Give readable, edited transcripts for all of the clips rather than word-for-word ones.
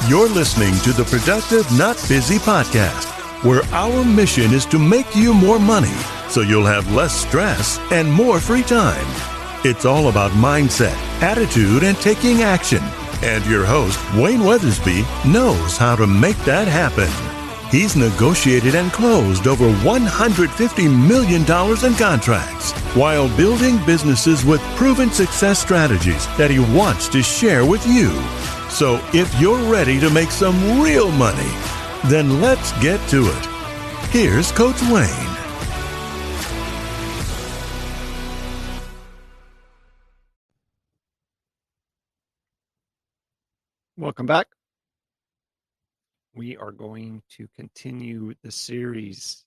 You're listening to the Productive Not Busy podcast, where our mission is to make you more money so you'll have less stress and more free time. It's all about mindset, attitude, and taking action. And your host, Wayne Weathersby, knows how to make that happen. He's negotiated and closed over $150 million in contracts while building businesses with proven success strategies that he wants to share with you. So if you're ready to make some real money, then let's get to it. Here's Coach Wayne. Welcome back. We are going to continue the series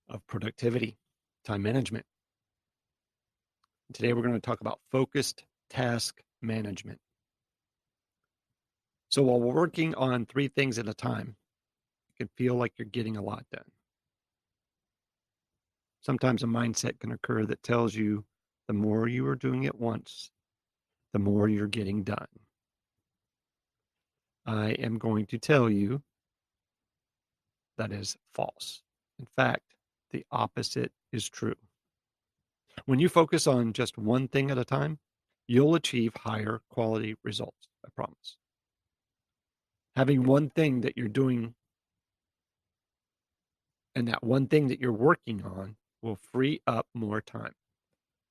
of productivity, time management. Today we're going to talk about focused task management. So while we're working on 3 things at a time, it can feel like you're getting a lot done. Sometimes a mindset can occur that tells you the more you are doing at once, the more you're getting done. I am going to tell you that is false. In fact, the opposite is true. When you focus on just one thing at a time, you'll achieve higher quality results, I promise. Having one thing that you're doing and that one thing that you're working on will free up more time.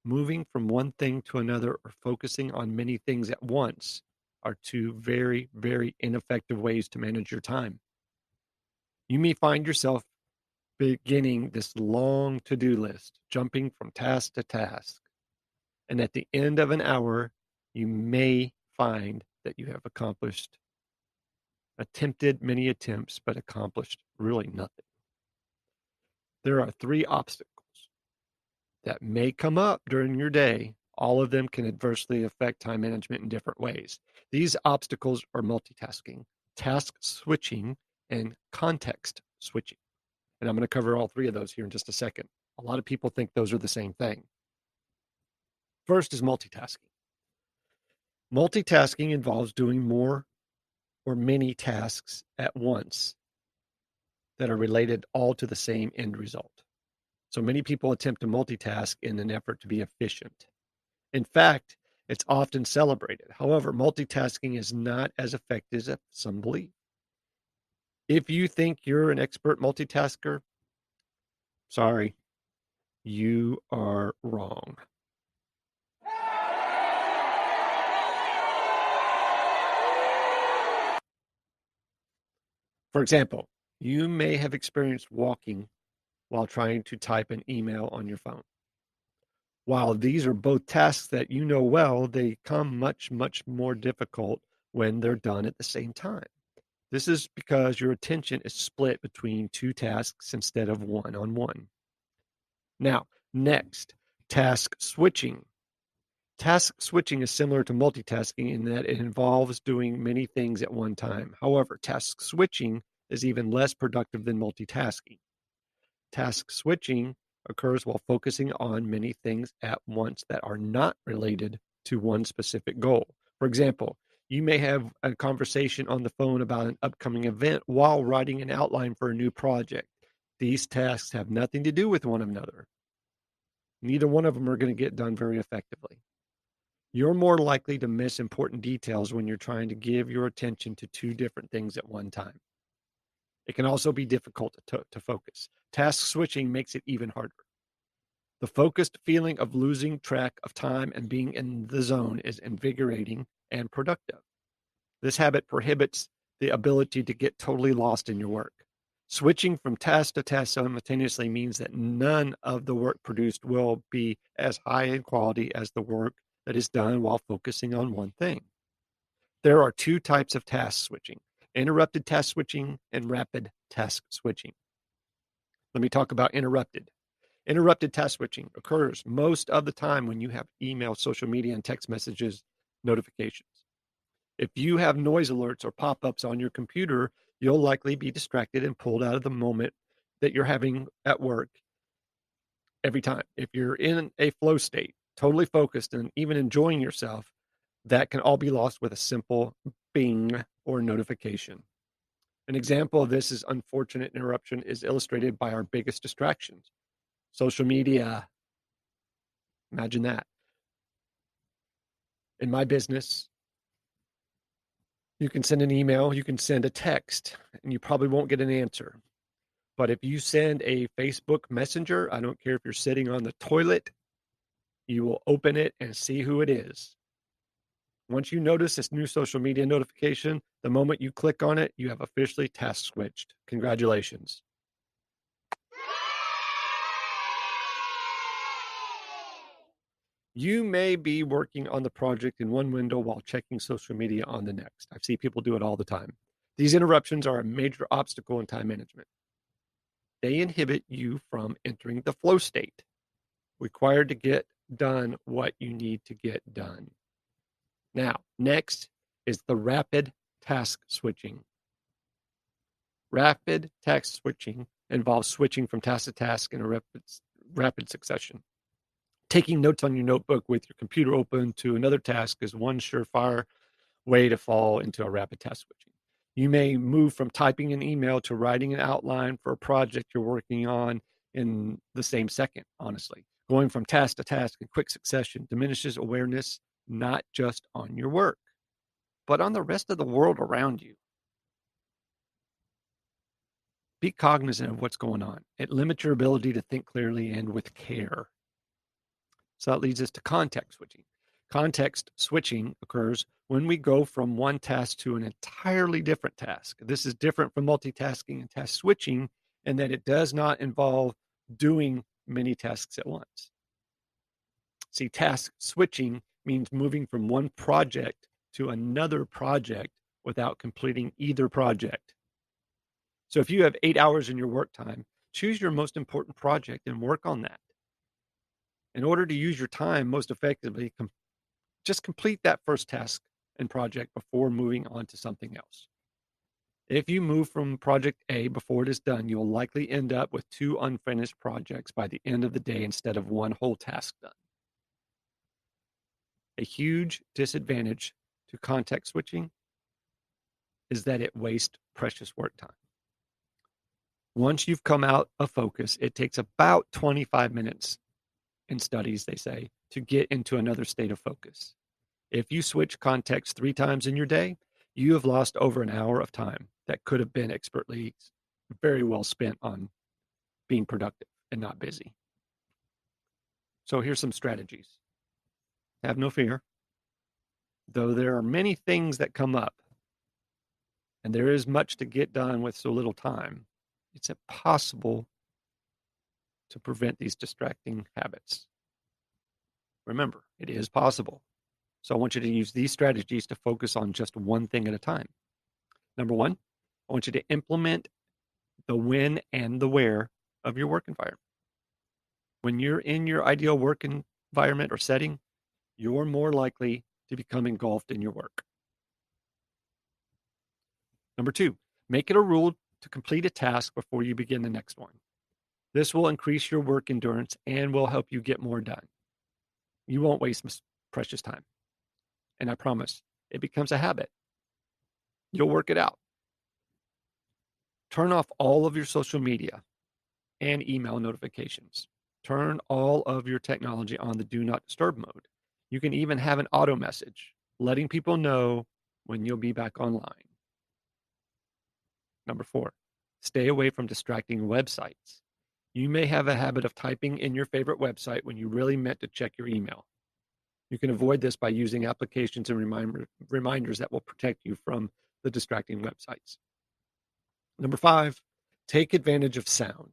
Moving from one thing to another or focusing on many things at once are 2 very, very ineffective ways to manage your time. You may find yourself beginning this long to-do list, jumping from task to task. And at the end of an hour, you may find that you have attempted many attempts, but accomplished really nothing. There are 3 obstacles that may come up during your day. All of them can adversely affect time management in different ways. These obstacles are multitasking, task switching, and context switching. And I'm going to cover all 3 of those here in just a second. A lot of people think those are the same thing. First is multitasking. Multitasking involves doing more or many tasks at once that are related all to the same end result. So many people attempt to multitask in an effort to be efficient. In fact, it's often celebrated. However, multitasking is not as effective as some believe. If you think you're an expert multitasker, sorry, you are wrong. For example, you may have experienced walking while trying to type an email on your phone. While these are both tasks that you know well, they come much, much more difficult when they're done at the same time. This is because your attention is split between 2 tasks instead of one-on-one. Now, next, task switching. Task switching is similar to multitasking in that it involves doing many things at one time. However, task switching is even less productive than multitasking. Task switching occurs while focusing on many things at once that are not related to one specific goal. For example, you may have a conversation on the phone about an upcoming event while writing an outline for a new project. These tasks have nothing to do with one another. Neither one of them are going to get done very effectively. You're more likely to miss important details when you're trying to give your attention to 2 different things at one time. It can also be difficult to focus. Task switching makes it even harder. The focused feeling of losing track of time and being in the zone is invigorating and productive. This habit prohibits the ability to get totally lost in your work. Switching from task to task simultaneously means that none of the work produced will be as high in quality as the work that is done while focusing on one thing. There are 2 types of task switching: interrupted task switching and rapid task switching. Let me talk about interrupted. Interrupted task switching occurs most of the time when you have email, social media, and text messages notifications. If you have noise alerts or pop-ups on your computer, you'll likely be distracted and pulled out of the moment that you're having at work every time. If you're in a flow state, totally focused and even enjoying yourself, that can all be lost with a simple bing or notification. An example of this is unfortunate interruption is illustrated by our biggest distractions. Social media. Imagine that. In my business, you can send an email, you can send a text, and you probably won't get an answer. But if you send a Facebook Messenger, I don't care if you're sitting on the toilet, you will open it and see who it is. Once you notice this new social media notification, the moment you click on it, you have officially task switched. Congratulations. You may be working on the project in one window while checking social media on the next. I see people do it all the time. These interruptions are a major obstacle in time management. They inhibit you from entering the flow state, required to get done what you need to get done. Now, next is the rapid task switching. Rapid task switching involves switching from task to task in a rapid succession. Taking notes on your notebook with your computer open to another task is one surefire way to fall into a rapid task switching. You may move from typing an email to writing an outline for a project you're working on in the same second, honestly. Going from task to task in quick succession diminishes awareness, not just on your work, but on the rest of the world around you. Be cognizant of what's going on. It limits your ability to think clearly and with care. So that leads us to context switching. Context switching occurs when we go from one task to an entirely different task. This is different from multitasking and task switching in that it does not involve doing many tasks at once. See, task switching means moving from one project to another project without completing either project. So if you have 8 hours in your work time, choose your most important project and work on that. In order to use your time most effectively, just complete that first task and project before moving on to something else. If you move from project A before it is done, you will likely end up with 2 unfinished projects by the end of the day instead of one whole task done. A huge disadvantage to context switching is that it wastes precious work time. Once you've come out of focus, it takes about 25 minutes in studies, they say, to get into another state of focus. If you switch context 3 times in your day, you have lost over an hour of time that could have been expertly very well spent on being productive and not busy. So here's some strategies. Have no fear. Though there are many things that come up, and there is much to get done with so little time, it's impossible to prevent these distracting habits. Remember, it is possible. So I want you to use these strategies to focus on just one thing at a time. Number 1, I want you to implement the when and the where of your work environment. When you're in your ideal work environment or setting, you're more likely to become engulfed in your work. Number 2, make it a rule to complete a task before you begin the next one. This will increase your work endurance and will help you get more done. You won't waste precious time. And I promise, it becomes a habit. You'll work it out. Turn off all of your social media and email notifications. Turn all of your technology on the do not disturb mode. You can even have an auto message letting people know when you'll be back online. Number 4, stay away from distracting websites. You may have a habit of typing in your favorite website when you really meant to check your email. You can avoid this by using applications and reminders that will protect you from the distracting websites. Number 5, take advantage of sound.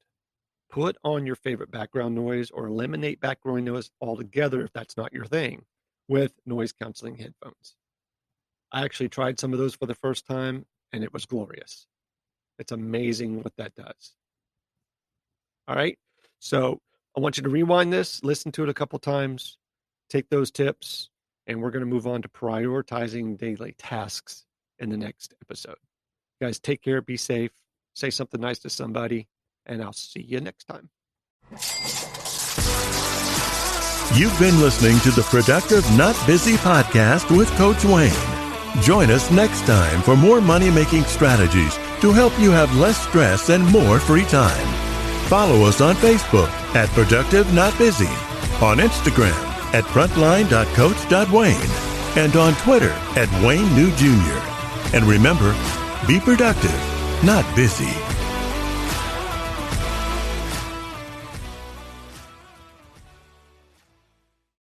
Put on your favorite background noise or eliminate background noise altogether if that's not your thing with noise canceling headphones. I actually tried some of those for the first time and it was glorious. It's amazing what that does. All right. So I want you to rewind this, listen to it a couple times, take those tips, and we're going to move on to prioritizing daily tasks in the next episode. Guys, take care, be safe, say something nice to somebody, and I'll see you next time. You've been listening to the Productive Not Busy podcast with Coach Wayne. Join us next time for more money-making strategies to help you have less stress and more free time. Follow us on Facebook at Productive Not Busy, on Instagram at frontline.coach.wayne, and on Twitter at Wayne New Jr. And remember, be productive, not busy.